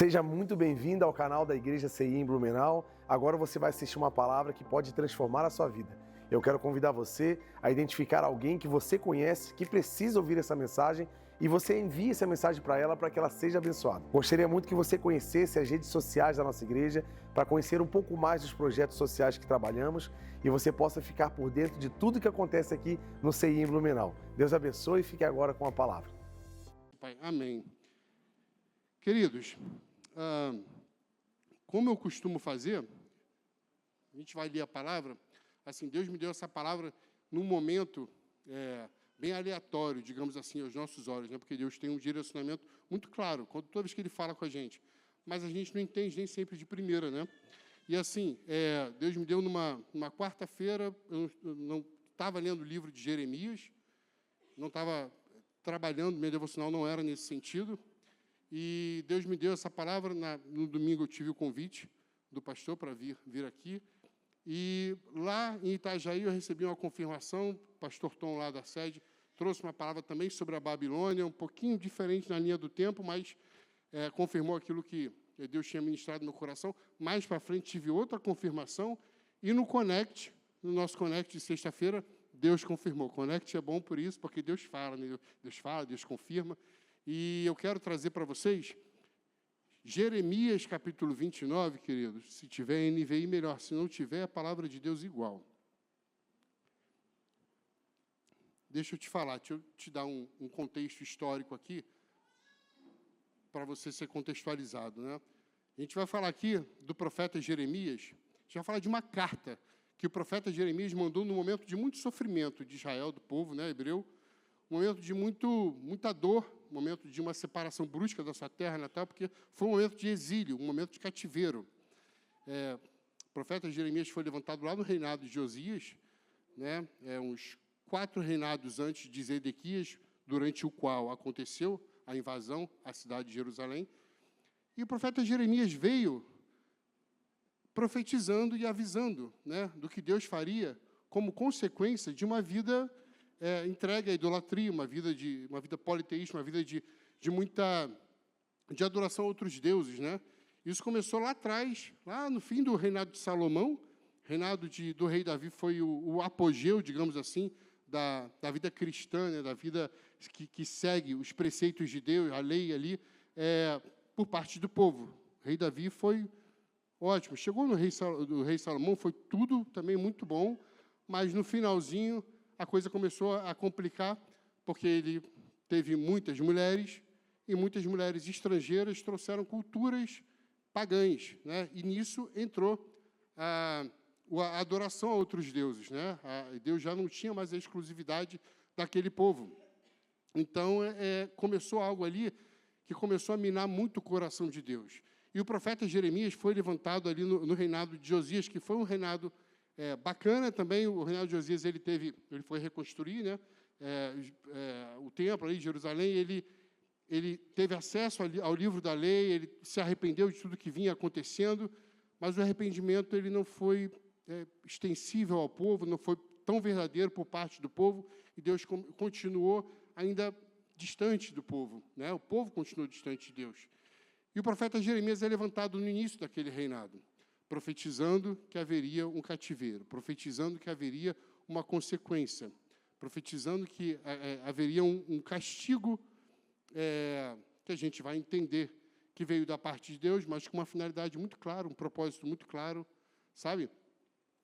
Seja muito bem-vindo ao canal da Igreja CI em Blumenau. Agora você vai assistir uma palavra que pode transformar a sua vida. Eu quero convidar você a identificar alguém que você conhece, que precisa ouvir essa mensagem, e você envie essa mensagem para ela para que ela seja abençoada. Gostaria muito que você conhecesse as redes sociais da nossa igreja para conhecer um pouco mais dos projetos sociais que trabalhamos e você possa ficar por dentro de tudo que acontece aqui no CI em Blumenau. Deus abençoe e fique agora com a palavra. Pai, amém. Queridos, como eu costumo fazer, a gente vai ler a palavra, assim, Deus me deu essa palavra num momento bem aleatório, digamos assim, aos nossos olhos, né? Porque Deus tem um direcionamento muito claro, toda vez que Ele fala com a gente, mas a gente não entende nem sempre de primeira, né? E assim, Deus me deu numa quarta-feira, eu não estava lendo o livro de Jeremias, não estava trabalhando, minha devocional não era nesse sentido, e Deus me deu essa palavra, no domingo eu tive o convite do pastor para vir aqui, e lá em Itajaí eu recebi uma confirmação, o pastor Tom lá da sede trouxe uma palavra também sobre a Babilônia, um pouquinho diferente na linha do tempo, mas confirmou aquilo que Deus tinha ministrado no meu coração. Mais para frente tive outra confirmação, e no nosso Connect de sexta-feira, Deus confirmou. Connect é bom por isso, porque Deus fala, né? Deus confirma. E eu quero trazer para vocês Jeremias, capítulo 29, queridos. Se tiver NVI, melhor. Se não tiver, a palavra de Deus igual. Deixa eu te falar, deixa eu te dar um contexto histórico aqui, para você ser contextualizado, né? A gente vai falar aqui do profeta Jeremias, a gente vai falar de uma carta que o profeta Jeremias mandou no momento de muito sofrimento de Israel, do povo, né, hebreu, um momento de muita dor, um momento de uma separação brusca da sua terra natal, porque foi um momento de exílio, um momento de cativeiro. O profeta Jeremias foi levantado lá no reinado de Josias, né, uns 4 reinados antes de Zedequias, durante o qual aconteceu a invasão à cidade de Jerusalém. E o profeta Jeremias veio profetizando e avisando, né, do que Deus faria como consequência de uma vida entregue à idolatria, uma vida politeísta, uma vida de adoração a outros deuses, né? Isso começou lá atrás, lá no fim do reinado de Salomão. Reinado do rei Davi foi o apogeu, digamos assim, da vida cristã, né? Da vida que segue os preceitos de Deus, a lei ali, por parte do povo. O rei Davi foi ótimo. Chegou no do rei Salomão, foi tudo também muito bom, mas no finalzinho a coisa começou a complicar, porque ele teve muitas mulheres, e muitas mulheres estrangeiras trouxeram culturas pagãs, né? E nisso entrou a adoração a outros deuses, né? Deus já não tinha mais a exclusividade daquele povo. Então, começou algo ali que começou a minar muito o coração de Deus. E o profeta Jeremias foi levantado ali no reinado de Josias, que foi um reinado bacana também. O reinado de Josias, ele foi reconstruir, né, o templo ali de Jerusalém. Ele teve acesso ao livro da lei, ele se arrependeu de tudo que vinha acontecendo, mas o arrependimento ele não foi extensível ao povo, não foi tão verdadeiro por parte do povo, e Deus continuou ainda distante do povo, né? O povo continuou distante de Deus. E o profeta Jeremias é levantado no início daquele reinado, profetizando que haveria um cativeiro, profetizando que haveria uma consequência, profetizando que haveria um castigo que a gente vai entender que veio da parte de Deus, mas com uma finalidade muito clara, um propósito muito claro, sabe?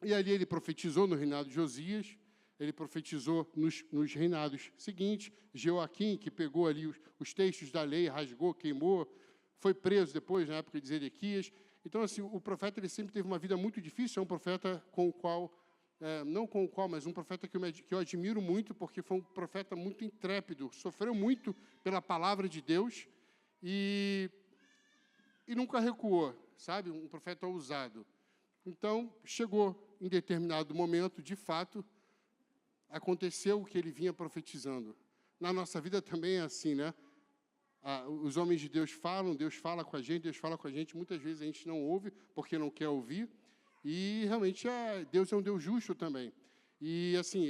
E ali ele profetizou no reinado de Josias, ele profetizou nos reinados seguintes. Joaquim, que pegou ali os textos da lei, rasgou, queimou, foi preso depois, na época de Zedequias. Então, assim, o profeta ele sempre teve uma vida muito difícil. É um profeta mas um profeta que eu admiro muito, porque foi um profeta muito intrépido, sofreu muito pela palavra de Deus e nunca recuou, sabe? Um profeta ousado. Então, chegou em determinado momento, de fato, aconteceu o que ele vinha profetizando. Na nossa vida também é assim, né? Os homens de Deus falam, Deus fala com a gente, muitas vezes a gente não ouve porque não quer ouvir, e realmente Deus é um Deus justo também. E, assim,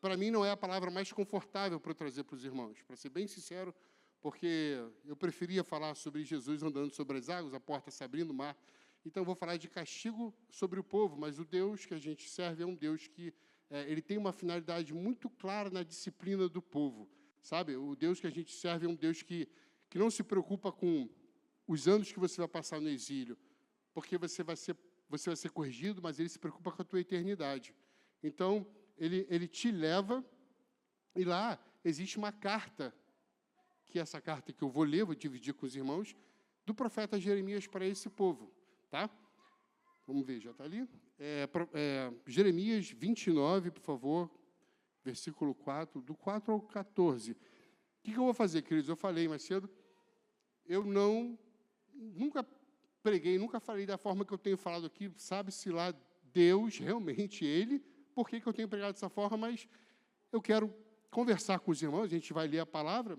para mim não é a palavra mais confortável para eu trazer para os irmãos, para ser bem sincero, porque eu preferia falar sobre Jesus andando sobre as águas, a porta se abrindo, o mar. Então, eu vou falar de castigo sobre o povo, mas o Deus que a gente serve é um Deus que ele tem uma finalidade muito clara na disciplina do povo, sabe? O Deus que a gente serve é um Deus que não se preocupa com os anos que você vai passar no exílio, porque você vai ser corrigido, mas ele se preocupa com a tua eternidade. Então, ele te leva, e lá existe uma carta, que é essa carta que eu vou ler, vou dividir com os irmãos, do profeta Jeremias para esse povo, tá? Vamos ver, já está ali? Jeremias 29, por favor, versículo 4, do 4 ao 14. O que eu vou fazer, queridos? Eu falei mais cedo, eu nunca preguei, nunca falei da forma que eu tenho falado aqui, sabe-se lá Deus, realmente Ele, por que eu tenho pregado dessa forma, mas eu quero conversar com os irmãos, a gente vai ler a palavra,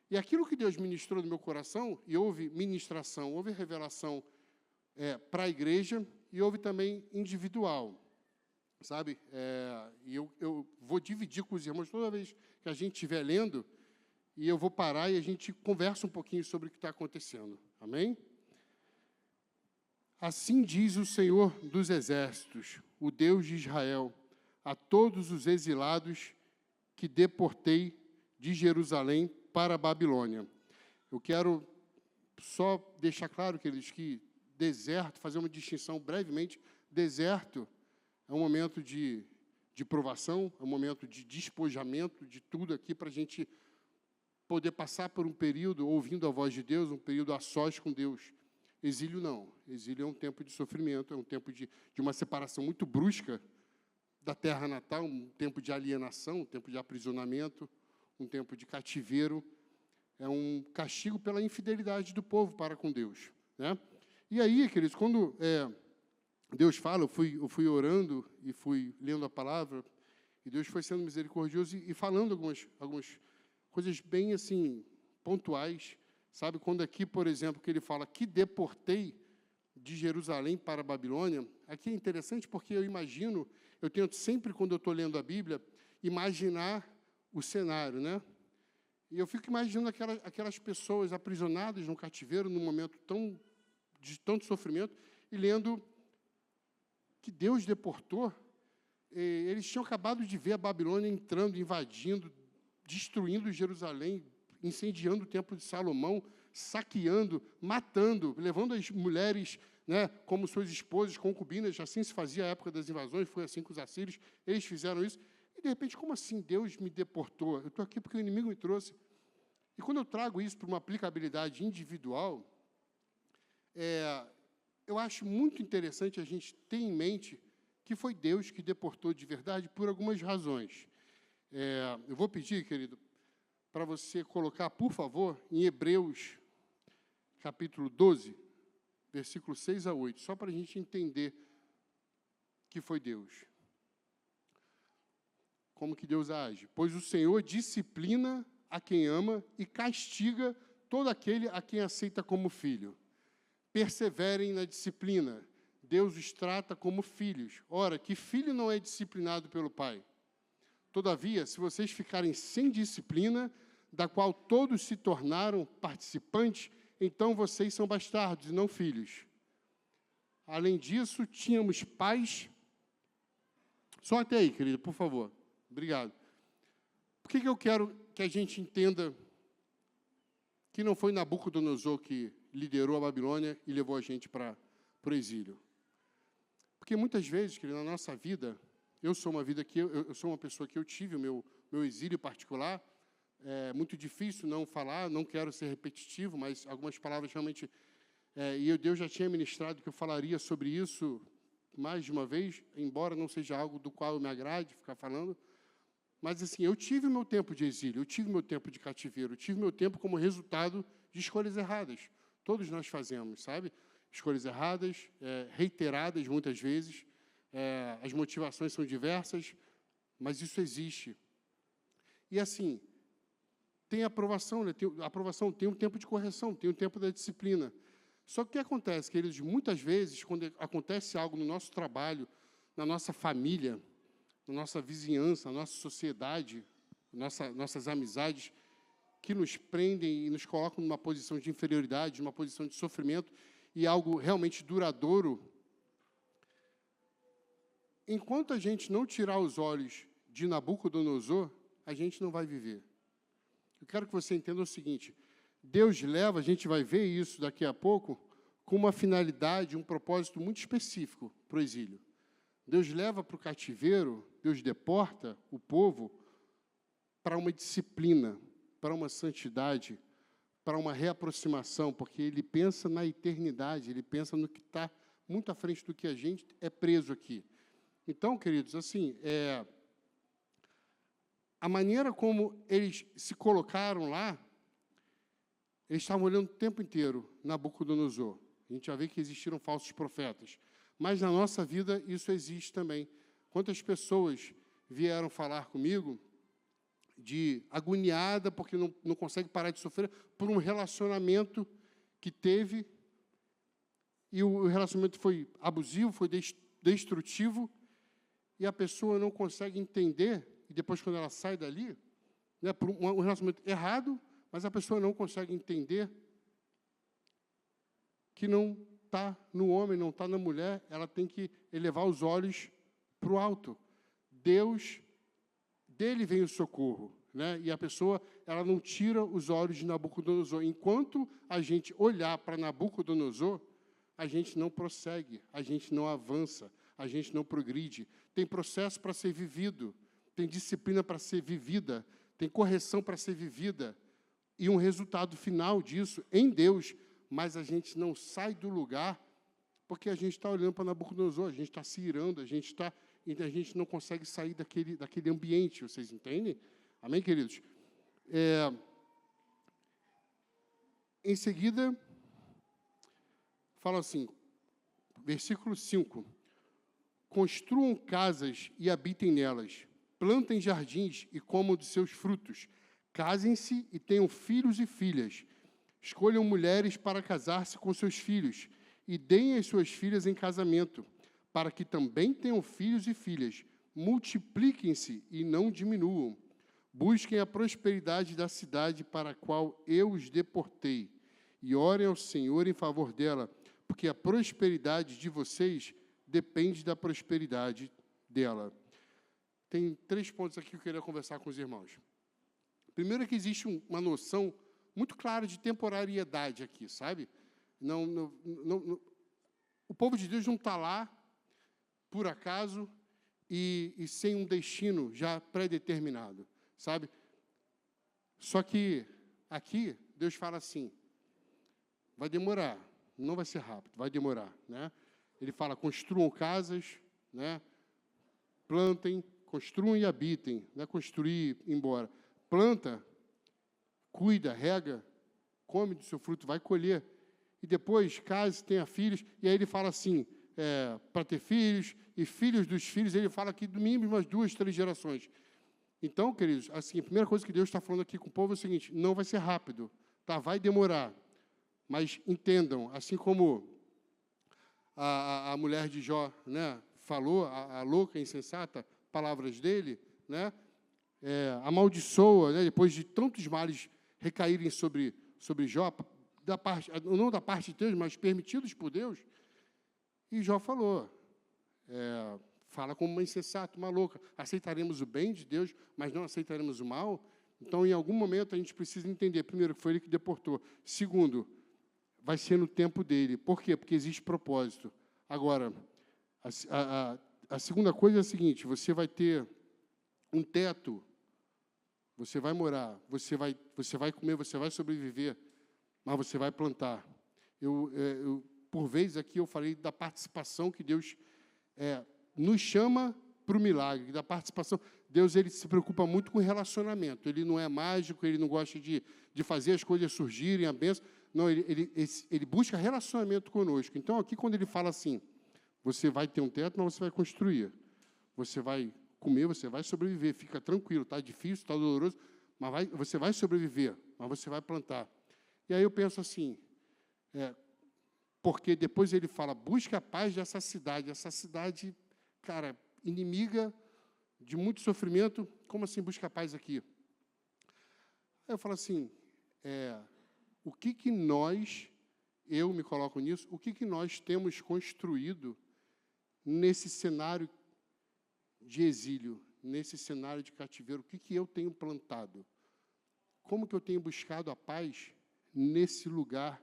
e aquilo que Deus ministrou no meu coração, e houve ministração, houve revelação para a igreja, e houve também individual, sabe? E eu vou dividir com os irmãos toda vez que a gente estiver lendo, e eu vou parar e a gente conversa um pouquinho sobre o que está acontecendo. Amém? Assim diz o Senhor dos Exércitos, o Deus de Israel, a todos os exilados que deportei de Jerusalém para a Babilônia. Eu quero só deixar claro, queridos, que deserto, fazer uma distinção brevemente, deserto é um momento de provação, é um momento de despojamento de tudo aqui para a gente poder passar por um período ouvindo a voz de Deus, um período a sós com Deus. Exílio não. Exílio é um tempo de sofrimento, é um tempo de uma separação muito brusca da terra natal, um tempo de alienação, um tempo de aprisionamento, um tempo de cativeiro. É um castigo pela infidelidade do povo para com Deus, né? E aí, queridos, quando Deus fala, eu fui orando e fui lendo a palavra, e Deus foi sendo misericordioso e falando algumas coisas bem, assim, pontuais, sabe? Quando aqui, por exemplo, que ele fala que deportei de Jerusalém para a Babilônia, aqui é interessante porque eu tento sempre, quando eu estou lendo a Bíblia, imaginar o cenário, né? E eu fico imaginando aquelas pessoas aprisionadas no cativeiro, num momento de tanto sofrimento, e lendo que Deus deportou. Eles tinham acabado de ver a Babilônia entrando, invadindo, destruindo Jerusalém, incendiando o templo de Salomão, saqueando, matando, levando as mulheres, né, como suas esposas, concubinas. Assim se fazia à época das invasões, foi assim com os assírios, eles fizeram isso. E, de repente, como assim Deus me deportou? Eu estou aqui porque o inimigo me trouxe. E quando eu trago isso para uma aplicabilidade individual, eu acho muito interessante a gente ter em mente que foi Deus que deportou de verdade por algumas razões. Eu vou pedir, querido, para você colocar, por favor, em Hebreus, capítulo 12, versículo 6 a 8, só para a gente entender que foi Deus. Como que Deus age? Pois o Senhor disciplina a quem ama e castiga todo aquele a quem aceita como filho. Perseverem na disciplina. Deus os trata como filhos. Ora, que filho não é disciplinado pelo pai? Todavia, se vocês ficarem sem disciplina, da qual todos se tornaram participantes, então vocês são bastardos e não filhos. Além disso, tínhamos pais... Só até aí, querido, por favor. Obrigado. Por que eu quero que a gente entenda que não foi Nabucodonosor que liderou a Babilônia e levou a gente para o exílio? Porque muitas vezes, querido, na nossa vida, eu sou uma pessoa que eu tive o meu exílio particular. É muito difícil não falar, não quero ser repetitivo, mas algumas palavras realmente... e Deus já tinha ministrado que eu falaria sobre isso mais de uma vez, embora não seja algo do qual eu me agrade ficar falando. Mas, assim, eu tive meu tempo de exílio, eu tive meu tempo de cativeiro, eu tive meu tempo como resultado de escolhas erradas. Todos nós fazemos, sabe? Escolhas erradas, reiteradas muitas vezes. As motivações são diversas, mas isso existe. E, assim, tem aprovação, né? Tem um tempo de correção, tem um tempo da disciplina. Só que o que acontece, queridos, muitas vezes, quando acontece algo no nosso trabalho, na nossa família, na nossa vizinhança, na nossa sociedade, nossas amizades, que nos prendem e nos colocam numa posição de inferioridade, numa posição de sofrimento, e algo realmente duradouro, enquanto a gente não tirar os olhos de Nabucodonosor, a gente não vai viver. Eu quero que você entenda o seguinte: Deus leva, a gente vai ver isso daqui a pouco, com uma finalidade, um propósito muito específico para o exílio. Deus leva para o cativeiro, Deus deporta o povo para uma disciplina, para uma santidade, para uma reaproximação, porque Ele pensa na eternidade, Ele pensa no que está muito à frente do que a gente é preso aqui. Então, queridos, assim, a maneira como eles se colocaram lá, eles estavam olhando o tempo inteiro Nabucodonosor. A gente já vê que existiram falsos profetas. Mas na nossa vida isso existe também. Quantas pessoas vieram falar comigo de agoniada porque não consegue parar de sofrer por um relacionamento que teve, e o relacionamento foi abusivo, foi destrutivo, e a pessoa não consegue entender, e depois quando ela sai dali, né, por um relacionamento errado, mas a pessoa não consegue entender que não está no homem, não está na mulher, ela tem que elevar os olhos para o alto. Deus, dele vem o socorro, né? E a pessoa, ela não tira os olhos de Nabucodonosor. Enquanto a gente olhar para Nabucodonosor, a gente não prossegue, a gente não avança, a gente não progride. Tem processo para ser vivido, tem disciplina para ser vivida, tem correção para ser vivida, e um resultado final disso em Deus, mas a gente não sai do lugar porque a gente está olhando para Nabucodonosor, a gente está se irando, a gente não consegue sair daquele ambiente, vocês entendem? Amém, queridos? Em seguida, fala assim, versículo 5, construam casas e habitem nelas, plantem jardins e comam de seus frutos, casem-se e tenham filhos e filhas, escolham mulheres para casar-se com seus filhos e deem as suas filhas em casamento, para que também tenham filhos e filhas. Multipliquem-se e não diminuam. Busquem a prosperidade da cidade para a qual eu os deportei e orem ao Senhor em favor dela, porque a prosperidade de vocês depende da prosperidade dela. Tem 3 pontos aqui que eu queria conversar com os irmãos. Primeiro é que existe uma noção muito clara de temporariedade aqui, sabe? O povo de Deus não está lá, por acaso, e sem um destino já pré-determinado, sabe? Só que aqui, Deus fala assim, vai demorar, não vai ser rápido, vai demorar, né? Ele fala, construam casas, né? Plantem, construam e habitem, não é construir e ir embora. Planta, cuida, rega, come do seu fruto, vai colher. E depois, case, tenha filhos. E aí ele fala assim, para ter filhos, e filhos dos filhos, ele fala aqui, do mínimo, umas 2, 3 gerações. Então, queridos, assim, a primeira coisa que Deus está falando aqui com o povo é o seguinte, não vai ser rápido, tá? Vai demorar. Mas entendam, assim como a mulher de Jó, né, falou, a louca, insensata, palavras dele, né, amaldiçoa, né, depois de tantos males recaírem sobre Jó, não da parte de Deus, mas permitidos por Deus, e Jó falou, fala como uma insensata, uma louca, aceitaremos o bem de Deus, mas não aceitaremos o mal? Então, em algum momento, a gente precisa entender, primeiro, que foi ele que deportou, segundo, vai ser no tempo dele. Por quê? Porque existe propósito. Agora, a segunda coisa é a seguinte, você vai ter um teto, você vai morar, você vai comer, você vai sobreviver, mas você vai plantar. Por vezes, aqui eu falei da participação que Deus nos chama para o milagre, da participação. Deus, ele se preocupa muito com o relacionamento. Ele não é mágico, ele não gosta de fazer as coisas surgirem, a bênção. Não, ele busca relacionamento conosco. Então, aqui, quando ele fala assim, você vai ter um teto, mas você vai construir. Você vai comer, você vai sobreviver. Fica tranquilo, está difícil, está doloroso, mas você vai sobreviver, mas você vai plantar. E aí eu penso assim, porque depois ele fala, busca a paz dessa cidade, cara, inimiga de muito sofrimento. Como assim busca a paz aqui? Aí eu falo assim, o que nós, eu me coloco nisso, o que nós temos construído nesse cenário de exílio, nesse cenário de cativeiro, o que eu tenho plantado? Como que eu tenho buscado a paz nesse lugar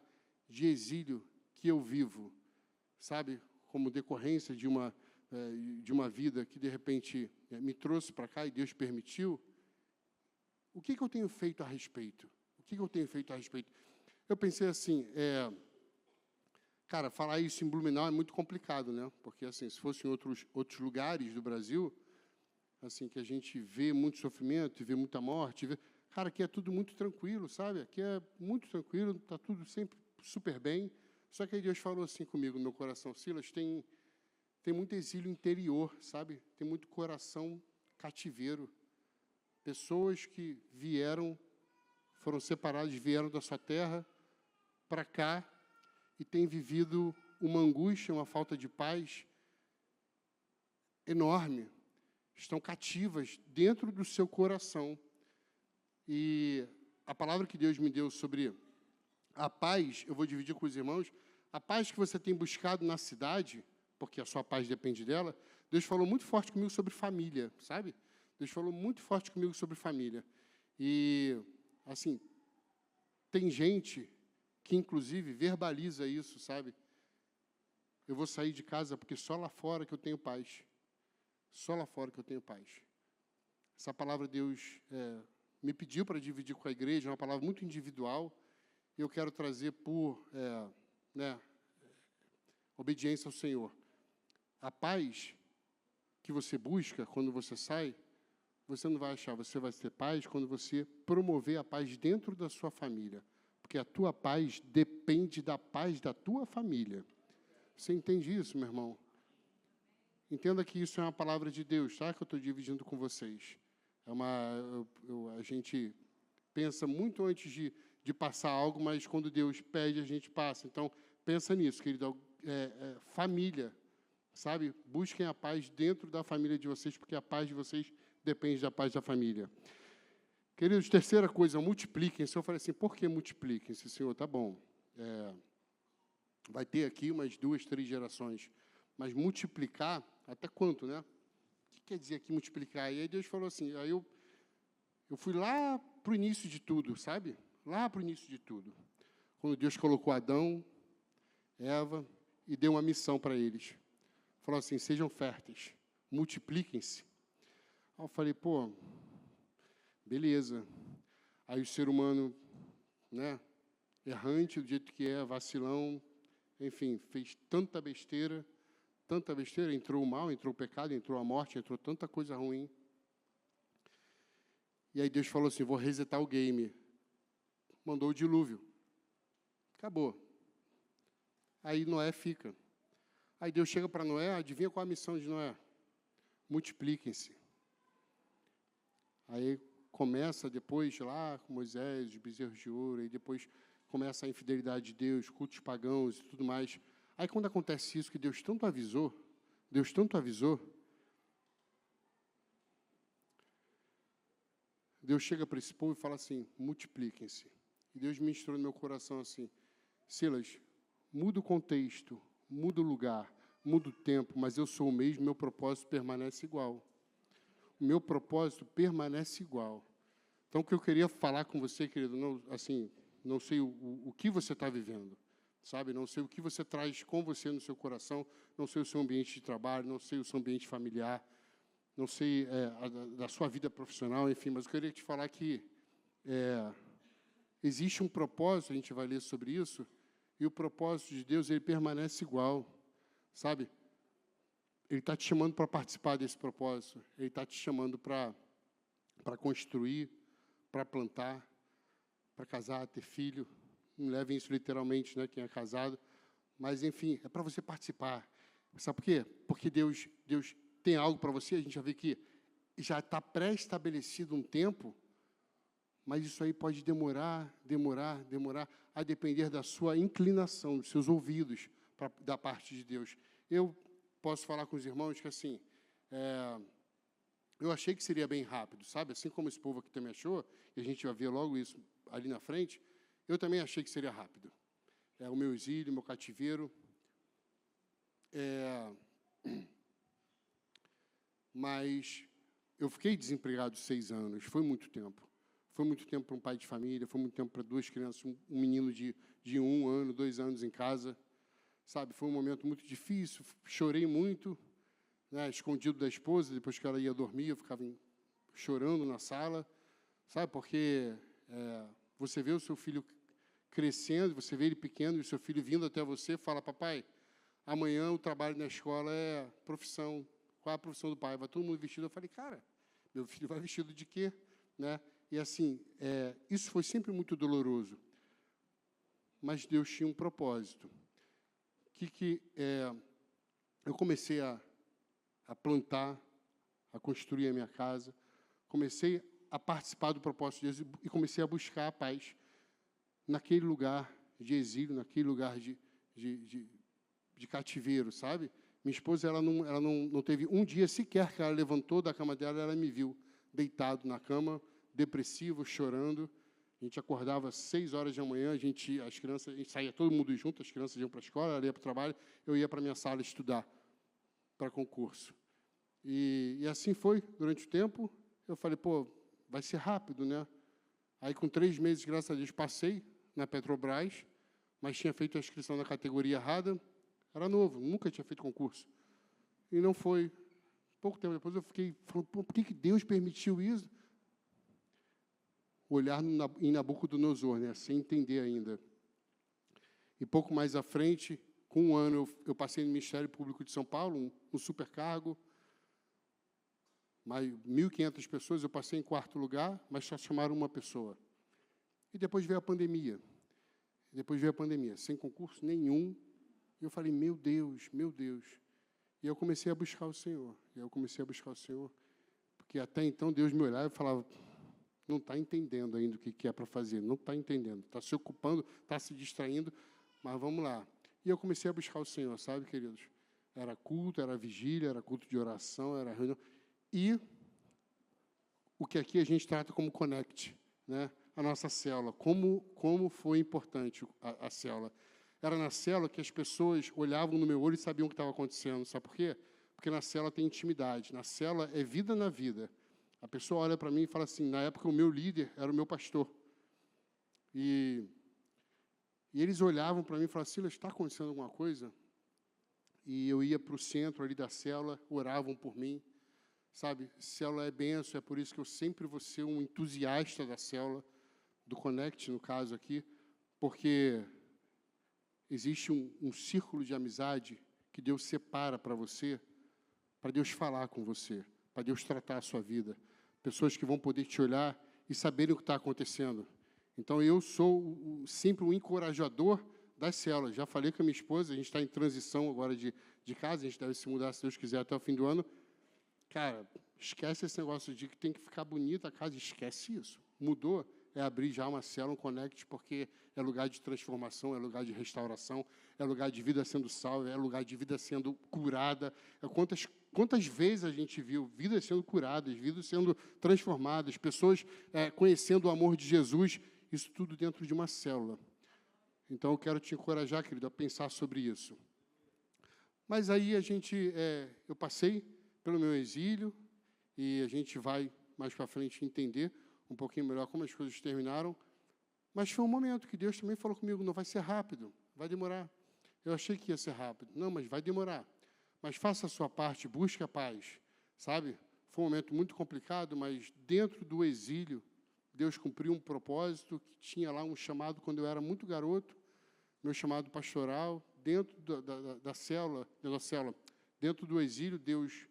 de exílio que eu vivo? Sabe, como decorrência de uma vida que, de repente, me trouxe para cá e Deus permitiu. O que eu tenho feito a respeito? O que eu tenho feito a respeito? Eu pensei assim, cara, falar isso em Blumenau é muito complicado, né? Porque, assim, se fosse em outros lugares do Brasil, assim, que a gente vê muito sofrimento, vê muita morte, cara, aqui é tudo muito tranquilo, sabe? Aqui é muito tranquilo, está tudo sempre super bem. Só que aí Deus falou assim comigo no meu coração, Silas, tem muito exílio interior, sabe? Tem muito coração cativeiro. Pessoas que foram separadas, vieram da sua terra para cá e têm vivido uma angústia, uma falta de paz enorme. Estão cativas dentro do seu coração. E a palavra que Deus me deu sobre a paz, eu vou dividir com os irmãos, a paz que você tem buscado na cidade, porque a sua paz depende dela, Deus falou muito forte comigo sobre família, sabe? Deus falou muito forte comigo sobre família. E, assim, tem gente que, inclusive, verbaliza isso, sabe? Eu vou sair de casa porque só lá fora que eu tenho paz. Só lá fora que eu tenho paz. Essa palavra Deus me pediu para dividir com a igreja, é uma palavra muito individual. Eu quero trazer por obediência ao Senhor. A paz que você busca quando você sai, você não vai achar, você vai ter paz quando você promover a paz dentro da sua família. Porque a tua paz depende da paz da tua família. Você entende isso, meu irmão? Entenda que isso é uma palavra de Deus, tá? Que eu estou dividindo com vocês. A gente pensa muito antes de passar algo, mas quando Deus pede, a gente passa. Então, pensa nisso, querido. Família, sabe? Busquem a paz dentro da família de vocês, porque a paz de vocês depende da paz da família. Queridos, terceira coisa, multipliquem-se. Eu falei assim, por que multipliquem-se, Senhor? Tá bom. Vai ter aqui umas 2, 3 gerações. Mas multiplicar, até quanto, né? O que quer dizer aqui multiplicar? E aí Deus falou assim, aí eu fui lá para o início de tudo, sabe? Lá para o início de tudo. Quando Deus colocou Adão, Eva, e deu uma missão para eles. Falou assim, sejam férteis, multipliquem-se. Aí eu falei, pô, beleza. Aí o ser humano, né, errante, do jeito que é, vacilão, enfim, fez tanta besteira, entrou o mal, entrou o pecado, entrou a morte, entrou tanta coisa ruim. E aí Deus falou assim, vou resetar o game. Mandou o dilúvio. Acabou. Aí Noé fica. Aí Deus chega para Noé, adivinha qual a missão de Noé? Multipliquem-se. Aí começa depois lá com Moisés, os bezerros de ouro, e depois começa a infidelidade de Deus, cultos pagãos e tudo mais. Aí quando acontece isso, que Deus tanto avisou, Deus chega para esse povo e fala assim, multipliquem-se. E Deus ministrou no meu coração assim, Silas, muda o contexto, muda o lugar, muda o tempo, mas eu sou o mesmo, meu propósito permanece igual. O meu propósito permanece igual. Então, o que eu queria falar com você, querido, não sei o que você está vivendo, sabe? Não sei o que você traz com você no seu coração, não sei o seu ambiente de trabalho, não sei o seu ambiente familiar, não sei da sua vida profissional, enfim, mas eu queria te falar que existe um propósito, a gente vai ler sobre isso, e o propósito de Deus, ele permanece igual, sabe? Ele está te chamando para participar desse propósito, ele está te chamando para construir, para plantar, para casar, ter filho. Não levem isso literalmente, né, quem é casado, mas, enfim, é para você participar. Sabe por quê? Porque Deus tem algo para você, a gente já vê que já está pré-estabelecido um tempo, mas isso aí pode demorar, a depender da sua inclinação, dos seus ouvidos, da parte de Deus. Eu posso falar com os irmãos que, assim, eu achei que seria bem rápido, sabe? Assim como esse povo aqui também achou, e a gente vai ver logo isso ali na frente, eu também achei que seria rápido. O meu exílio, meu cativeiro. Mas eu fiquei desempregado 6 anos, foi muito tempo. Foi muito tempo para um pai de família, foi muito tempo para 2 crianças, um menino de 1 ano, 2 anos em casa. Sabe, foi um momento muito difícil, chorei muito, né, escondido da esposa, depois que ela ia dormir, eu ficava chorando na sala, sabe, porque você vê o seu filho crescendo, você vê ele pequeno, e o seu filho vindo até você, fala, papai, amanhã o trabalho na escola é profissão. Qual é a profissão do pai? Vai todo mundo vestido. Eu falei, cara, meu filho vai vestido de quê? Né? E assim, isso foi sempre muito doloroso. Mas Deus tinha um propósito. Eu comecei a plantar, a construir a minha casa, comecei a participar do propósito de Deus e comecei a buscar a paz naquele lugar de exílio, naquele lugar de cativeiro, sabe? Minha esposa, ela não teve um dia sequer que ela levantou da cama dela, ela me viu deitado na cama, depressivo, chorando. A gente acordava às 6 horas da manhã, a gente saía todo mundo junto, as crianças iam para a escola, ela ia para o trabalho, eu ia para a minha sala estudar para concurso. E assim foi durante o tempo. Eu falei, pô, vai ser rápido, né? Aí, com 3 meses, graças a Deus, passei na Petrobras, mas tinha feito a inscrição na categoria errada. Era novo, nunca tinha feito concurso. E não foi. Pouco tempo depois, eu fiquei falando, por que Deus permitiu isso? Olhar em Nabucodonosor, né, sem entender ainda. E pouco mais à frente, com 1 ano, eu passei no Ministério Público de São Paulo, um supercargo, mais 1.500 pessoas, eu passei em 4º lugar, mas só chamaram uma pessoa. E depois veio a pandemia. Sem concurso nenhum. E eu falei, meu Deus, meu Deus. E eu comecei a buscar o Senhor. Porque até então Deus me olhava e falava, não está entendendo ainda o que é para fazer, não está entendendo, está se ocupando, está se distraindo, mas vamos lá. E eu comecei a buscar o Senhor, sabe, queridos? Era culto, era vigília, era culto de oração, era reunião. E o que aqui a gente trata como Connect, né? A nossa célula. Como foi importante a célula. Era na célula que as pessoas olhavam no meu olho e sabiam o que estava acontecendo. Sabe por quê? Porque na célula tem intimidade. Na célula é vida na vida. A pessoa olha para mim e fala assim, na época o meu líder era o meu pastor. E eles olhavam para mim e falavam, Silas, está acontecendo alguma coisa? E eu ia para o centro ali da célula, oravam por mim. Sabe, célula é bênção, é por isso que eu sempre vou ser um entusiasta da célula, do Connect, no caso aqui, porque existe um círculo de amizade que Deus separa para você, para Deus falar com você, para Deus tratar a sua vida. Pessoas que vão poder te olhar e saberem o que está acontecendo. Então, eu sou sempre um encorajador das células. Já falei com a minha esposa, a gente está em transição agora de casa, a gente deve se mudar, se Deus quiser, até o fim do ano. Cara, esquece esse negócio de que tem que ficar bonita a casa, esquece isso. Mudou, é abrir já uma célula, um Connect, porque é lugar de transformação, é lugar de restauração, é lugar de vida sendo salva, é lugar de vida sendo curada. Quantas vezes a gente viu vidas sendo curadas, vidas sendo transformadas, pessoas conhecendo o amor de Jesus, isso tudo dentro de uma célula. Então, eu quero te encorajar, querido, a pensar sobre isso. Mas aí eu passei pelo meu exílio, e a gente vai mais para frente entender um pouquinho melhor como as coisas terminaram. Mas foi um momento que Deus também falou comigo, não vai ser rápido, vai demorar. Eu achei que ia ser rápido. Não, mas vai demorar. Mas faça a sua parte, busque a paz, sabe? Foi um momento muito complicado, mas dentro do exílio, Deus cumpriu um propósito que tinha lá um chamado quando eu era muito garoto, meu chamado pastoral, dentro da célula, dentro do exílio, Deus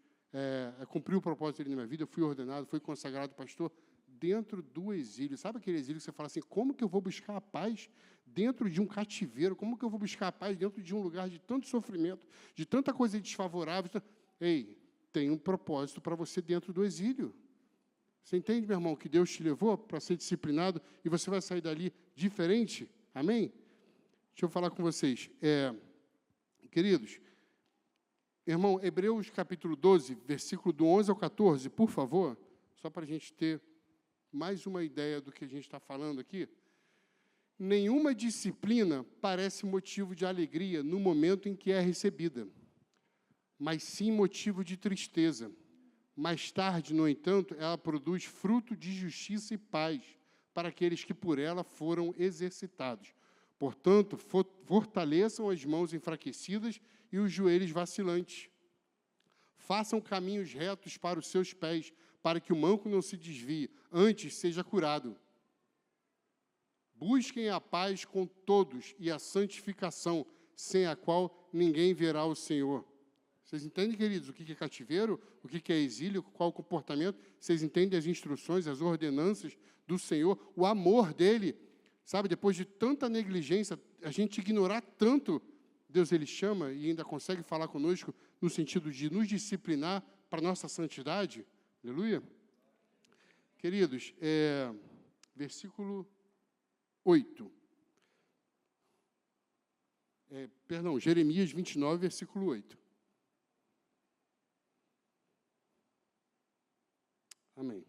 cumpriu o propósito dele na minha vida, eu fui ordenado, fui consagrado pastor dentro do exílio. Sabe aquele exílio que você fala assim, como que eu vou buscar a paz dentro de um cativeiro? Como que eu vou buscar a paz dentro de um lugar de tanto sofrimento, de tanta coisa desfavorável? Ei, tem um propósito para você dentro do exílio. Você entende, meu irmão, que Deus te levou para ser disciplinado e você vai sair dali diferente? Amém? Deixa eu falar com vocês. Queridos, Irmão, Hebreus capítulo 12, versículo do 11 ao 14, por favor, só para a gente ter mais uma ideia do que a gente está falando aqui. Nenhuma disciplina parece motivo de alegria no momento em que é recebida, mas sim motivo de tristeza. Mais tarde, no entanto, ela produz fruto de justiça e paz para aqueles que por ela foram exercitados. Portanto, fortaleçam as mãos enfraquecidas e os joelhos vacilantes. Façam caminhos retos para os seus pés, para que o manco não se desvie, antes seja curado. Busquem a paz com todos e a santificação, sem a qual ninguém verá o Senhor. Vocês entendem, queridos, o que é cativeiro, o que é exílio, qual o comportamento? Vocês entendem as instruções, as ordenanças do Senhor, o amor dele? Sabe, depois de tanta negligência, a gente ignorar tanto, Deus ele chama e ainda consegue falar conosco no sentido de nos disciplinar para a nossa santidade. Aleluia. Queridos, versículo 8. Jeremias 29, versículo 8. Amém.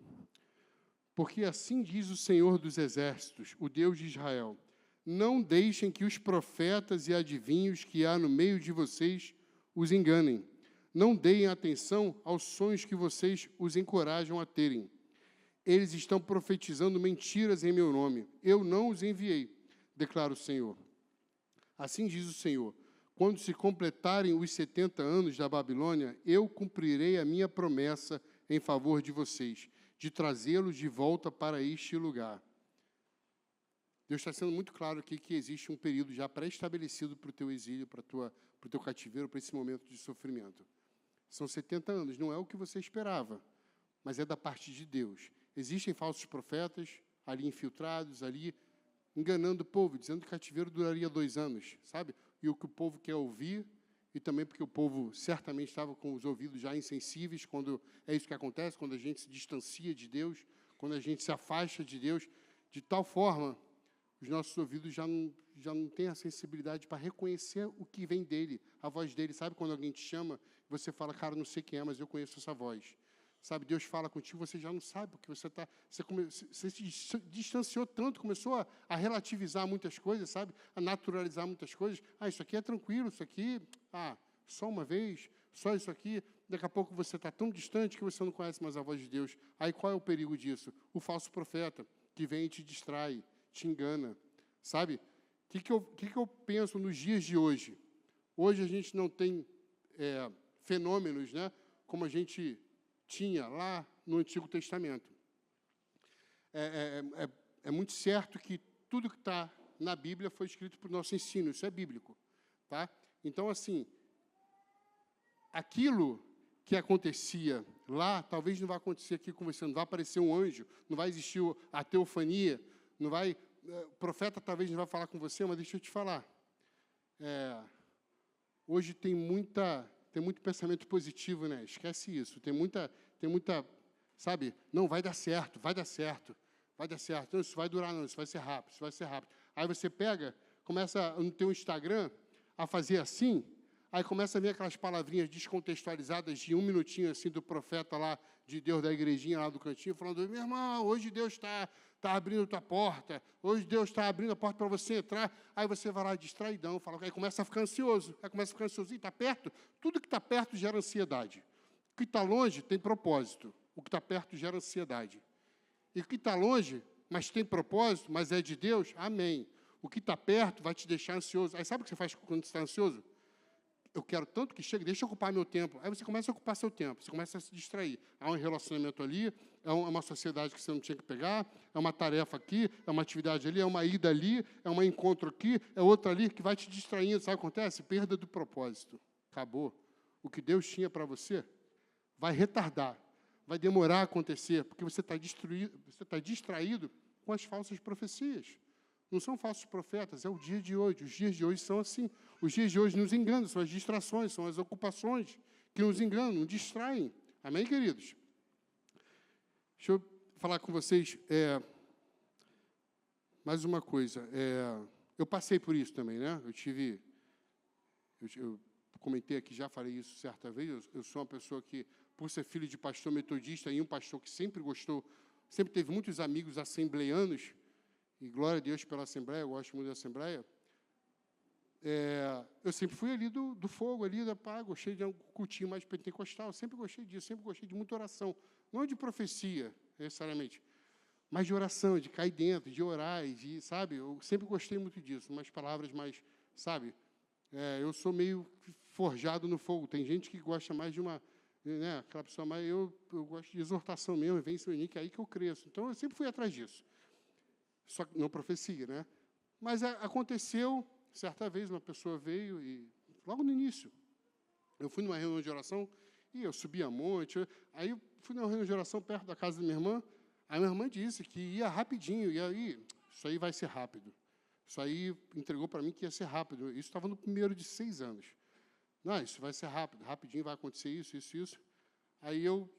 Porque assim diz o Senhor dos Exércitos, o Deus de Israel: não deixem que os profetas e adivinhos que há no meio de vocês os enganem. Não deem atenção aos sonhos que vocês os encorajam a terem. Eles estão profetizando mentiras em meu nome. Eu não os enviei, declara o Senhor. Assim diz o Senhor: quando se completarem os 70 anos da Babilônia, eu cumprirei a minha promessa em favor de vocês, de trazê-los de volta para este lugar. Deus está sendo muito claro aqui que existe um período já pré-estabelecido para o teu exílio, para o teu cativeiro, para esse momento de sofrimento. São 70 anos, não é o que você esperava, mas é da parte de Deus. Existem falsos profetas ali infiltrados, ali enganando o povo, dizendo que o cativeiro duraria 2 anos, sabe? E o que o povo quer ouvir, e também porque o povo certamente estava com os ouvidos já insensíveis, quando é isso que acontece, quando a gente se distancia de Deus, quando a gente se afasta de Deus, de tal forma, os nossos ouvidos já não têm a sensibilidade para reconhecer o que vem dele, a voz dele. Sabe quando alguém te chama, você fala, cara, não sei quem é, mas eu conheço essa voz. Sabe, Deus fala contigo, você já não sabe, porque você se distanciou tanto, começou a relativizar muitas coisas, sabe? A naturalizar muitas coisas. Isso aqui é tranquilo, isso aqui, só uma vez, só isso aqui. Daqui a pouco você está tão distante que você não conhece mais a voz de Deus. Aí qual é o perigo disso? O falso profeta, que vem e te distrai, te engana, sabe? O que eu penso nos dias de hoje? Hoje a gente não tem fenômenos, né, como a gente tinha lá no Antigo Testamento. É muito certo que tudo que está na Bíblia foi escrito para o nosso ensino, isso é bíblico. Tá? Então, assim, aquilo que acontecia lá, talvez não vai acontecer aqui com você, não vai aparecer um anjo, não vai existir a teofania, não vai, o profeta talvez não vai falar com você, mas deixa eu te falar. Hoje tem muito pensamento positivo, né? Esquece isso. Tem muita, sabe? Não, vai dar certo. Não, isso vai durar, não, isso vai ser rápido. Aí você pega, começa no teu Instagram a fazer assim, aí começa a ver aquelas palavrinhas descontextualizadas de 1 minutinho, assim, do profeta lá, de Deus da igrejinha lá do cantinho, falando, meu irmão, hoje Deus está abrindo a tua porta, hoje Deus está abrindo a porta para você entrar, aí você vai lá distraidão, aí começa a ficar ansioso, e está perto, tudo que está perto gera ansiedade. O que está longe tem propósito, o que está perto gera ansiedade. E o que está longe, mas tem propósito, mas é de Deus, amém. O que está perto vai te deixar ansioso. Aí sabe o que você faz quando você está ansioso? Eu quero tanto que chegue, deixa eu ocupar meu tempo. Aí você começa a ocupar seu tempo, você começa a se distrair. Há um relacionamento ali, é uma sociedade que você não tinha que pegar, é uma tarefa aqui, é uma atividade ali, é uma ida ali, é um encontro aqui, é outra ali, que vai te distraindo. Sabe o que acontece? Perda do propósito. Acabou. O que Deus tinha para você vai retardar, vai demorar a acontecer, porque você está distraído com as falsas profecias. Não são falsos profetas, é o dia de hoje. Os dias de hoje são assim. Os dias de hoje nos enganam, são as distrações, são as ocupações que nos enganam, nos distraem. Amém, queridos? Deixa eu falar com vocês mais uma coisa. Eu passei por isso também, né? comentei aqui, já falei isso certa vez, eu sou uma pessoa que, por ser filho de pastor metodista e um pastor que sempre gostou, sempre teve muitos amigos assembleianos, e glória a Deus pela Assembleia, eu gosto muito da Assembleia, eu sempre fui ali do fogo, ali da pá, gostei de um cultinho mais pentecostal, sempre gostei disso, sempre gostei de muita oração, não de profecia, necessariamente, mas de oração, de cair dentro, de orar, sabe, eu sempre gostei muito disso, umas palavras mais, sabe, eu sou meio forjado no fogo, tem gente que gosta mais de uma, né, aquela pessoa mais, eu gosto de exortação mesmo, vem esse menino, que é aí que eu cresço, então eu sempre fui atrás disso, só que não profecia, né, mas aconteceu. Certa vez, uma pessoa veio e, logo no início, eu fui numa reunião de oração, e eu subi a monte, aí eu fui numa reunião de oração perto da casa da minha irmã, a minha irmã disse que ia rapidinho, e aí, isso aí vai ser rápido. Isso aí entregou para mim que ia ser rápido. Isso estava no primeiro de 6 anos. Não, isso vai ser rápido, rapidinho vai acontecer isso. Aí eu,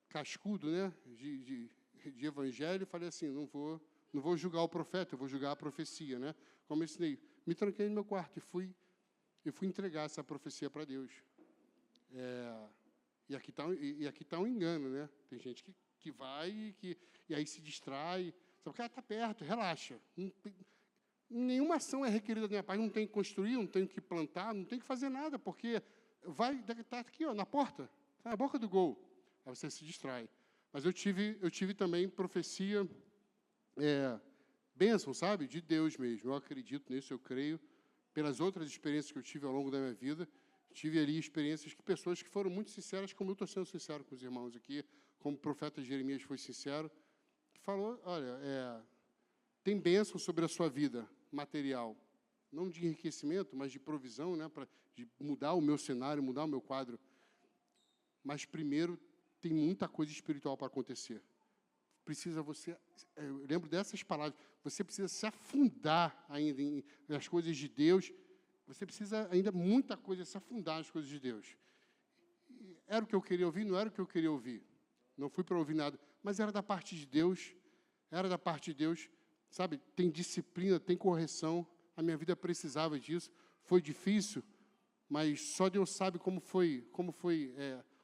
cascudo, né, de evangelho, falei assim, não vou julgar o profeta, eu vou julgar a profecia, né? Como eu ensinei, me tranquei no meu quarto e fui entregar essa profecia para Deus. E aqui tá um engano, né? Tem gente que vai e aí se distrai, sabe, porque está perto, relaxa. Nenhuma ação é requerida da minha parte, não tem que construir, não tem que plantar, não tem que fazer nada, porque está aqui, ó, na porta, tá na boca do gol. Aí você se distrai. Mas eu tive também profecia, bênção, sabe, de Deus mesmo. Eu acredito nisso, eu creio. Pelas outras experiências que eu tive ao longo da minha vida, tive ali experiências que pessoas que foram muito sinceras, como eu estou sendo sincero com os irmãos aqui, como o profeta Jeremias foi sincero, que falou, olha, tem bênção sobre a sua vida material, não de enriquecimento, mas de provisão, né, de mudar o meu cenário, mudar o meu quadro. Mas, primeiro, tem muita coisa espiritual para acontecer. Eu lembro dessas palavras, você precisa se afundar ainda nas coisas de Deus, você precisa ainda muita coisa, se afundar nas coisas de Deus. Era o que eu queria ouvir? Não era o que eu queria ouvir. Não fui para ouvir nada, mas era da parte de Deus, sabe, tem disciplina, tem correção, a minha vida precisava disso, foi difícil, mas só Deus sabe como foi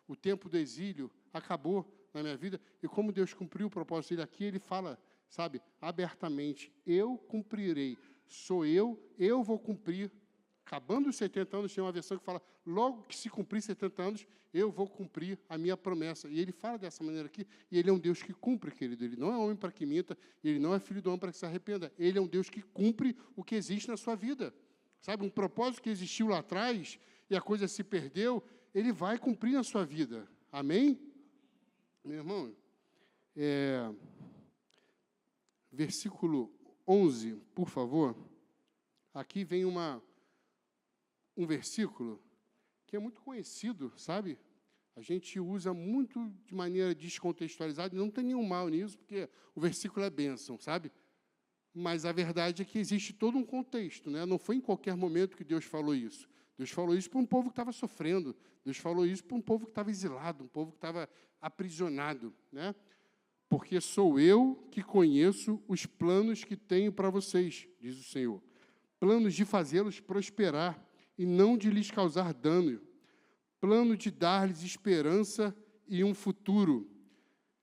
o tempo do exílio, acabou na minha vida, e como Deus cumpriu o propósito dele aqui, ele fala, sabe, abertamente, eu cumprirei, sou eu vou cumprir. Acabando os 70 anos, tem uma versão que fala, logo que se cumprir 70 anos, eu vou cumprir a minha promessa. E ele fala dessa maneira aqui, e ele é um Deus que cumpre, querido. Ele não é homem para que minta, ele não é filho do homem para que se arrependa. Ele é um Deus que cumpre o que existe na sua vida. Sabe, um propósito que existiu lá atrás, e a coisa se perdeu, ele vai cumprir na sua vida. Amém? Meu irmão, versículo 11, por favor. Aqui vem um versículo que é muito conhecido, sabe? A gente usa muito de maneira descontextualizada, e não tem nenhum mal nisso, porque o versículo é bênção, sabe? Mas a verdade é que existe todo um contexto, né? Não foi em qualquer momento que Deus falou isso. Deus falou isso para um povo que estava sofrendo, Deus falou isso para um povo que estava exilado, um povo que estava aprisionado, né? Porque sou eu que conheço os planos que tenho para vocês, diz o Senhor. Planos de fazê-los prosperar e não de lhes causar dano. Plano de dar-lhes esperança e um futuro.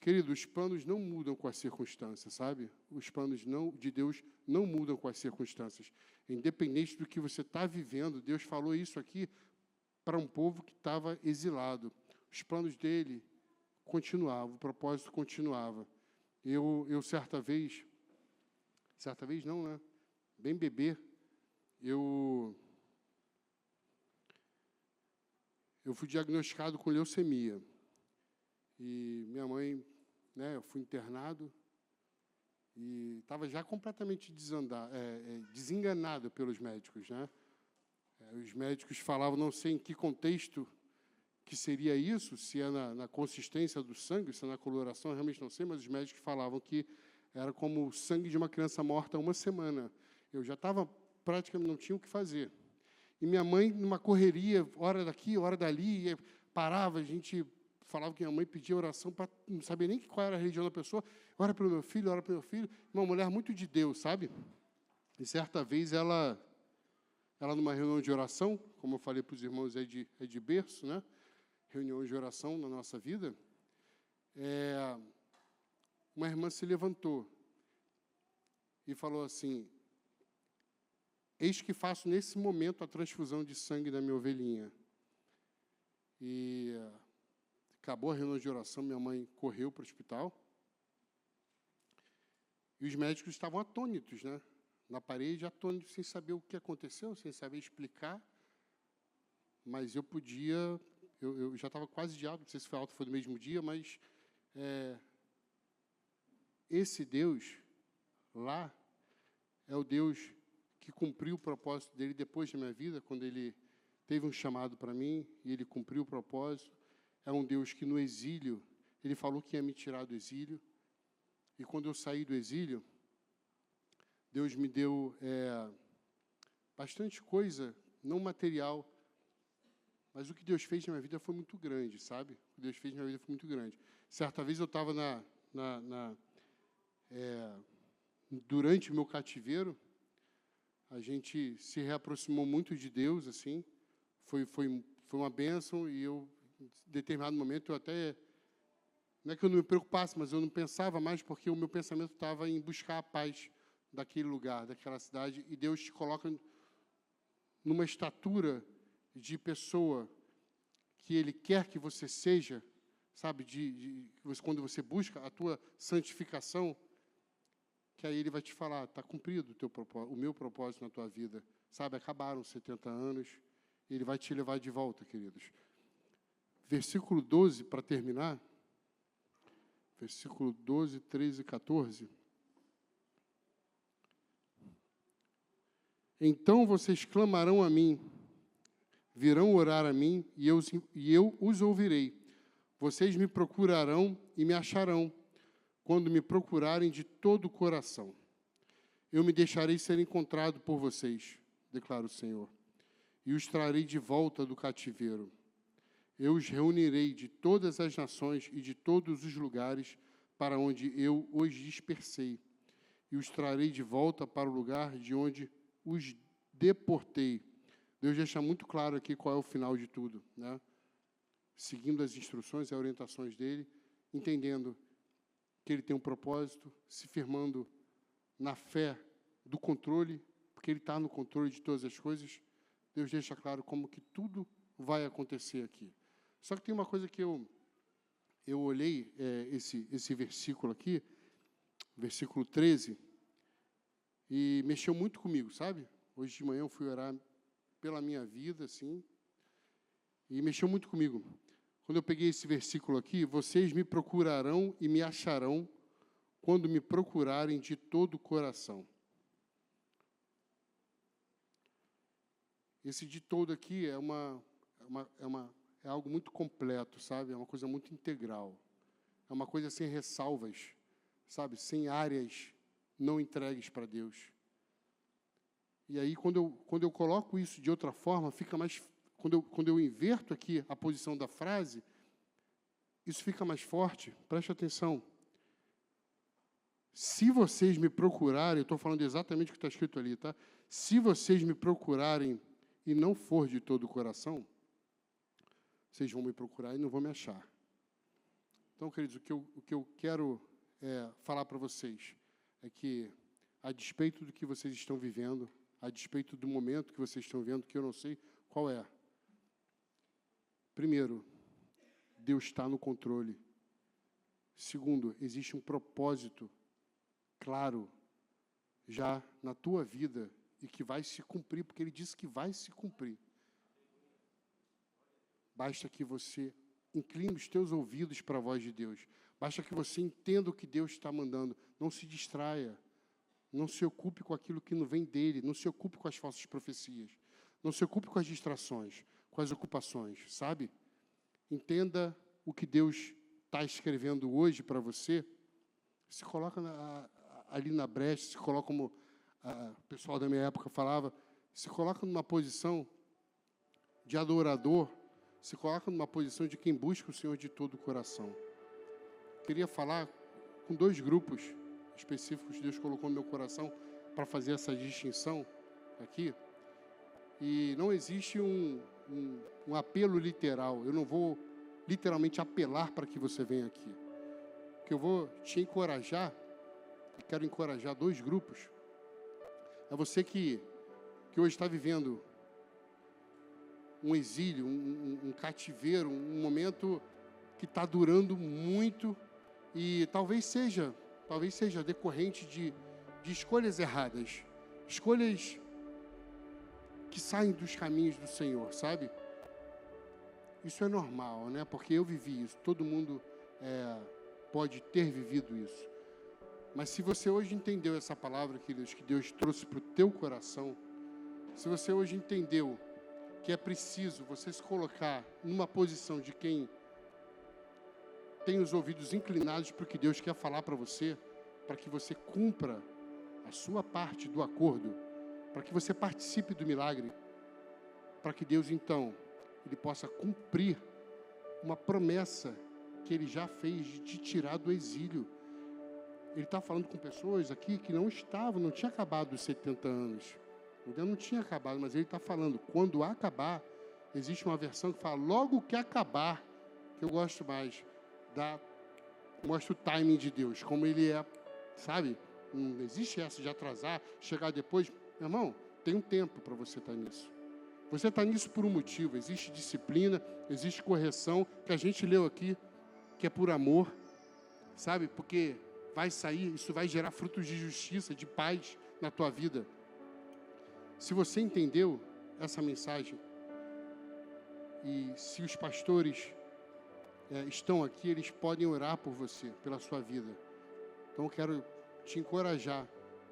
Querido, os planos não mudam com as circunstâncias, sabe? Os planos de Deus não mudam com as circunstâncias. Independente do que você está vivendo, Deus falou isso aqui para um povo que estava exilado. Os planos dele continuavam, o propósito continuava. Eu certa vez não, né? Bem bebê, eu fui diagnosticado com leucemia. E minha mãe, né, eu fui internado e estava já completamente desenganado pelos médicos, né? Os médicos falavam, não sei em que contexto que seria isso, se é na consistência do sangue, se é na coloração, eu realmente não sei, mas os médicos falavam que era como o sangue de uma criança morta há 1 semana. Eu já estava praticamente, não tinha o que fazer. E minha mãe, numa correria, hora daqui, hora dali, parava, a gente falava que minha mãe pedia oração para não saber nem qual era a religião da pessoa, ora pelo meu filho, uma mulher muito de Deus, sabe? E certa vez ela numa reunião de oração, como eu falei para os irmãos, é de berço, né? Reuniões de oração na nossa vida. Uma irmã se levantou e falou assim: eis que faço nesse momento a transfusão de sangue da minha ovelhinha. E acabou a reunião de oração, minha mãe correu para o hospital. E os médicos estavam atônitos, né? Na parede, atônitos, sem saber o que aconteceu, sem saber explicar. Mas eu já estava quase de alta, não sei se foi alta, foi no mesmo dia, mas esse Deus lá é o Deus que cumpriu o propósito dele depois da minha vida, quando ele teve um chamado para mim e ele cumpriu o propósito. É um Deus que no exílio, ele falou que ia me tirar do exílio. E quando eu saí do exílio, Deus me deu bastante coisa, não material, mas o que Deus fez na minha vida foi muito grande, sabe? O que Deus fez na minha vida foi muito grande. Certa vez eu estava durante o meu cativeiro, a gente se reaproximou muito de Deus, assim, foi uma bênção, e eu, em determinado momento, eu até, não é que eu não me preocupasse, mas eu não pensava mais, porque o meu pensamento estava em buscar a paz daquele lugar, daquela cidade, e Deus te coloca numa estatura de pessoa que Ele quer que você seja, sabe, quando você busca a tua santificação, que aí Ele vai te falar: está cumprido o meu propósito na tua vida, sabe, acabaram 70 anos, Ele vai te levar de volta, queridos. Versículo 12, para terminar, versículo 12, 13 e 14. Então vocês clamarão a mim, virão orar a mim, e eu os ouvirei. Vocês me procurarão e me acharão, quando me procurarem de todo o coração. Eu me deixarei ser encontrado por vocês, declara o Senhor, e os trarei de volta do cativeiro. Eu os reunirei de todas as nações e de todos os lugares para onde eu os dispersei, e os trarei de volta para o lugar de onde os deportei. Deus deixa muito claro aqui qual é o final de tudo, né? Seguindo as instruções e orientações dele, entendendo que ele tem um propósito, se firmando na fé do controle, porque ele está no controle de todas as coisas. Deus deixa claro como que tudo vai acontecer aqui. Só que tem uma coisa que eu olhei, esse versículo aqui, versículo 13, e mexeu muito comigo, sabe? Hoje de manhã eu fui orar pela minha vida, assim, e mexeu muito comigo. Quando eu peguei esse versículo aqui: vocês me procurarão e me acharão quando me procurarem de todo o coração. Esse de todo aqui é algo muito completo, sabe? É uma coisa muito integral. É uma coisa sem ressalvas, sabe? Sem áreas não entregues para Deus. E aí, quando eu coloco isso de outra forma, fica mais... Quando eu inverto aqui a posição da frase, isso fica mais forte. Preste atenção. Se vocês me procurarem, eu estou falando exatamente o que está escrito ali, tá? Se vocês me procurarem e não for de todo o coração, vocês vão me procurar e não vão me achar. Então, queridos, o que eu quero falar para vocês é que, a despeito do que vocês estão vivendo, a despeito do momento que vocês estão vivendo, que eu não sei qual é, primeiro, Deus está no controle. Segundo, existe um propósito claro já na tua vida e que vai se cumprir, porque Ele disse que vai se cumprir. Basta que você incline os teus ouvidos para a voz de Deus. Basta que você entenda o que Deus está mandando. Não se distraia. Não se ocupe com aquilo que não vem dEle. Não se ocupe com as falsas profecias. Não se ocupe com as distrações, com as ocupações, sabe? Entenda o que Deus está escrevendo hoje para você. Se coloca ali na brecha, se coloca, como o pessoal da minha época falava, se coloca numa posição de adorador, se coloca numa posição de quem busca o Senhor de todo o coração. Queria falar com 2 grupos específicos que Deus colocou no meu coração para fazer essa distinção aqui. E não existe um apelo literal. Eu não vou literalmente apelar para que você venha aqui. O que eu vou te encorajar, e quero encorajar 2 grupos, é você que hoje está vivendo um exílio, um cativeiro, um momento que está durando muito e talvez seja decorrente de escolhas erradas, escolhas que saem dos caminhos do Senhor, sabe? Isso é normal, né? Porque eu vivi isso, todo mundo pode ter vivido isso. Mas se você hoje entendeu essa palavra, queridos, que Deus trouxe para o teu coração, se você hoje entendeu que é preciso você se colocar numa posição de quem tem os ouvidos inclinados para o que Deus quer falar para você, para que você cumpra a sua parte do acordo, para que você participe do milagre, para que Deus, então, Ele possa cumprir uma promessa que Ele já fez de te tirar do exílio. Ele está falando com pessoas aqui que não tinha acabado os 70 anos. Ainda não tinha acabado, mas Ele está falando, quando acabar, existe uma versão que fala, logo que acabar, que eu gosto mais, mostra o timing de Deus, como Ele é, sabe? Não existe essa de atrasar, chegar depois. Meu irmão, tem um tempo para você estar nisso. Você está nisso por um motivo. Existe disciplina, existe correção, que a gente leu aqui, que é por amor, sabe? Porque vai sair, isso vai gerar frutos de justiça, de paz na tua vida. Se você entendeu essa mensagem, e se os pastores estão aqui, eles podem orar por você, pela sua vida. Então eu quero te encorajar.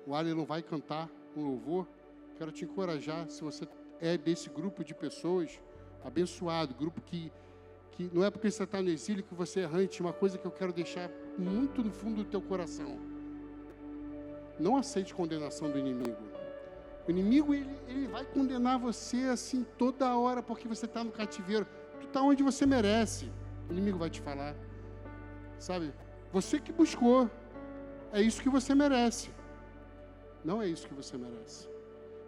O Ali não vai cantar um louvor. Quero te encorajar, se você é desse grupo de pessoas, abençoado, grupo que não é porque você está no exílio que você é errante. Uma coisa que eu quero deixar muito no fundo do teu coração: não aceite condenação do inimigo. O inimigo, ele vai condenar você assim toda hora, porque você está no cativeiro. Tu está onde você merece. O inimigo vai te falar, sabe? Você que buscou, é isso que você merece. Não é isso que você merece.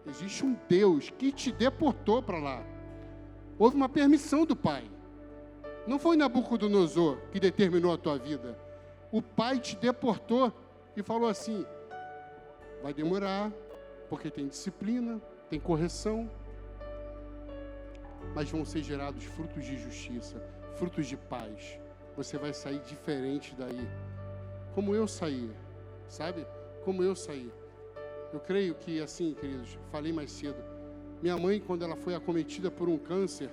Existe um Deus que te deportou para lá. Houve uma permissão do Pai. Não foi Nabucodonosor que determinou a tua vida. O Pai te deportou e falou assim: vai demorar, porque tem disciplina, tem correção, mas vão ser gerados frutos de justiça, frutos de paz. Você vai sair diferente daí. Como eu saí, sabe? Como eu saí. Eu creio que, assim, queridos, falei mais cedo, minha mãe, quando ela foi acometida por um câncer,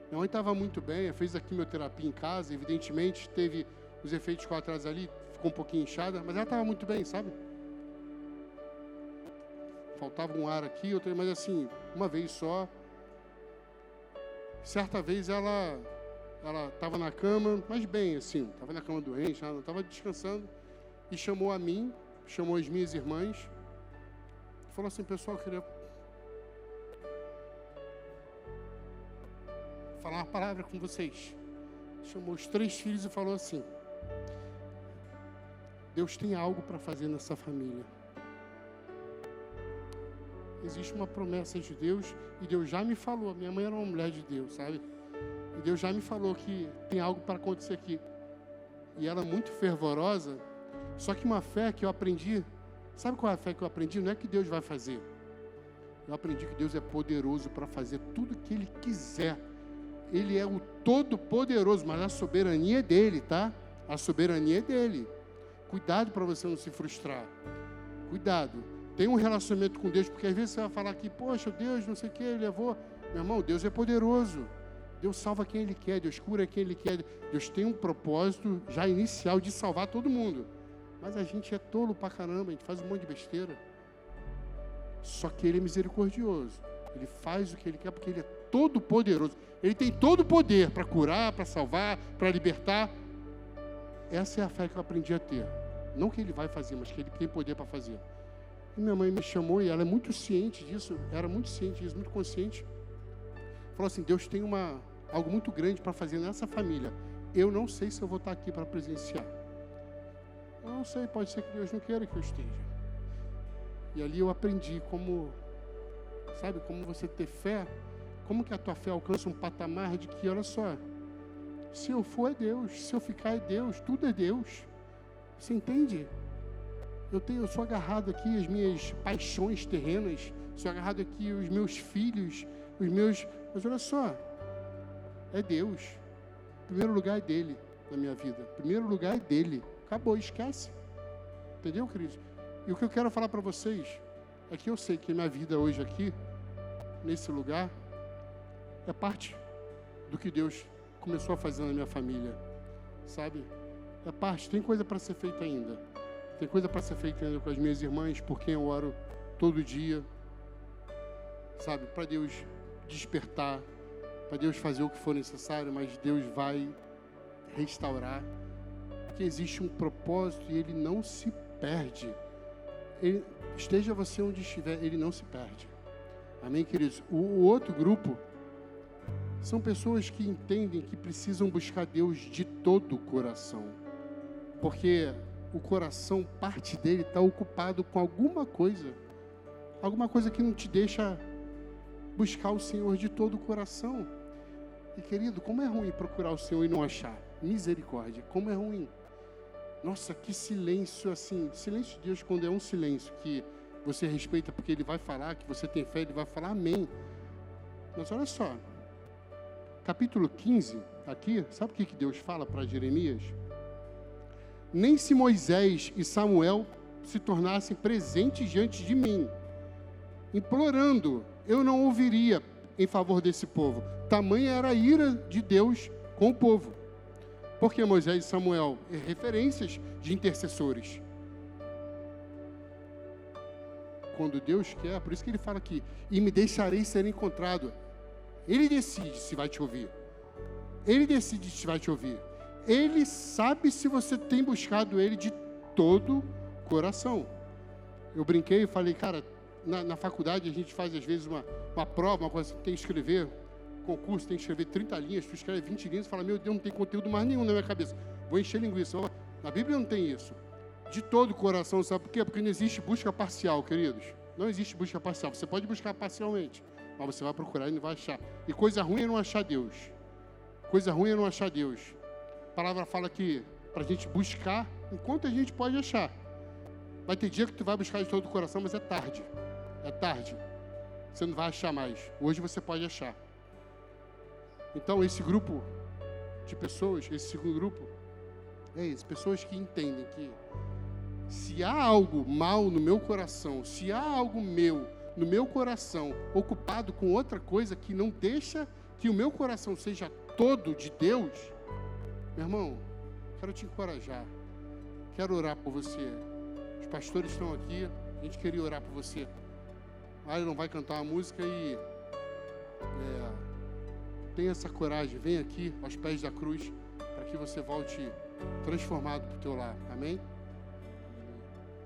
minha mãe estava muito bem, fez a quimioterapia em casa, evidentemente, teve os efeitos colaterais ali, ficou um pouquinho inchada, mas ela estava muito bem, sabe? Faltava um ar aqui, outro, mas assim, uma vez só. Certa vez ela estava na cama, mas bem assim, estava na cama doente, ela estava descansando, e chamou a mim, chamou as minhas irmãs, falou assim: pessoal, eu queria falar uma palavra com vocês. Chamou os 3 filhos e falou assim: Deus tem algo para fazer nessa família. Existe uma promessa de Deus, e Deus já me falou. Minha mãe era uma mulher de Deus, sabe? E Deus já me falou que tem algo para acontecer aqui. E ela muito fervorosa, só que uma fé que eu aprendi. Sabe qual é a fé que eu aprendi? Não é que Deus vai fazer. Eu aprendi que Deus é poderoso para fazer tudo o que Ele quiser. Ele é o Todo-Poderoso, mas a soberania é dele, tá? A soberania é dele. Cuidado para você não se frustrar. Cuidado. Tenha um relacionamento com Deus, porque às vezes você vai falar aqui: poxa, Deus, não sei o que, Ele levou. Meu irmão, Deus é poderoso. Deus salva quem Ele quer, Deus cura quem Ele quer. Deus tem um propósito já inicial de salvar todo mundo. Mas a gente é tolo pra caramba, a gente faz um monte de besteira. Só que Ele é misericordioso. Ele faz o que Ele quer porque Ele é todo poderoso. Ele tem todo o poder para curar, para salvar, para libertar. Essa é a fé que eu aprendi a ter. Não que Ele vai fazer, mas que Ele tem poder para fazer. E minha mãe me chamou, e ela é muito ciente disso, era muito ciente disso, muito consciente. Falou assim: Deus tem algo muito grande para fazer nessa família. Eu não sei se eu vou estar aqui para presenciar. Eu não sei, pode ser que Deus não queira que eu esteja. E ali eu aprendi como sabe? Como você ter fé, como que a tua fé alcança um patamar de que, olha só, se eu for é Deus, se eu ficar é Deus, tudo é Deus. Você entende? Eu sou agarrado aqui às minhas paixões terrenas, sou agarrado aqui aos meus filhos, mas olha só, é Deus. O primeiro lugar é dele na minha vida. O primeiro lugar é dele. Acabou, esquece. Entendeu, queridos? E o que eu quero falar para vocês é que eu sei que a minha vida hoje aqui, nesse lugar, é parte do que Deus começou a fazer na minha família, sabe? É parte, tem coisa para ser feita ainda. Tem coisa para ser feita ainda com as minhas irmãs, por quem eu oro todo dia, sabe? Para Deus despertar, para Deus fazer o que for necessário, mas Deus vai restaurar, porque existe um propósito e ele não se perde. Esteja você onde estiver, ele não se perde. Amém, queridos? O outro grupo são pessoas que entendem que precisam buscar Deus de todo o coração, porque o coração, parte dele está ocupado com alguma coisa que não te deixa buscar o Senhor de todo o coração. E querido, como é ruim procurar o Senhor e não achar. Misericórdia, como é ruim. Nossa, que silêncio assim. Silêncio de Deus, quando é um silêncio que você respeita porque Ele vai falar, que você tem fé, Ele vai falar amém. Mas olha só, capítulo 15, aqui, sabe o que Deus fala para Jeremias? Nem se Moisés e Samuel se tornassem presentes diante de mim, implorando, eu não ouviria em favor desse povo. Tamanha era a ira de Deus com o povo. Porque Moisés e Samuel, referências de intercessores. Quando Deus quer, por isso que ele fala aqui, e me deixarei ser encontrado. Ele decide se vai te ouvir. Ele decide se vai te ouvir. Ele sabe se você tem buscado Ele de todo o coração. Eu brinquei e falei, cara, na faculdade a gente faz às vezes uma prova, uma coisa, tem que escrever, concurso, tem que escrever 30 linhas, tu escreve 20 linhas e fala, meu Deus, não tem conteúdo mais nenhum na minha cabeça, vou encher linguiça. Na Bíblia não tem isso. De todo o coração, sabe por quê? Porque não existe busca parcial, queridos. Não existe busca parcial. Você pode buscar parcialmente, mas você vai procurar e não vai achar. E coisa ruim é não achar Deus. Coisa ruim é não achar Deus. A palavra fala que para a gente buscar enquanto a gente pode achar. Vai ter dia que tu vai buscar de todo o coração, mas é tarde. É tarde. Você não vai achar mais. Hoje você pode achar. Então, esse grupo de pessoas, esse segundo grupo, é isso. Pessoas que entendem que se há algo mal no meu coração, se há algo meu no meu coração ocupado com outra coisa que não deixa que o meu coração seja todo de Deus, meu irmão, quero te encorajar. Quero orar por você. Os pastores estão aqui. A gente queria orar por você. Ele não vai cantar uma música e tenha essa coragem. Vem aqui aos pés da cruz para que você volte transformado para o teu lar. Amém?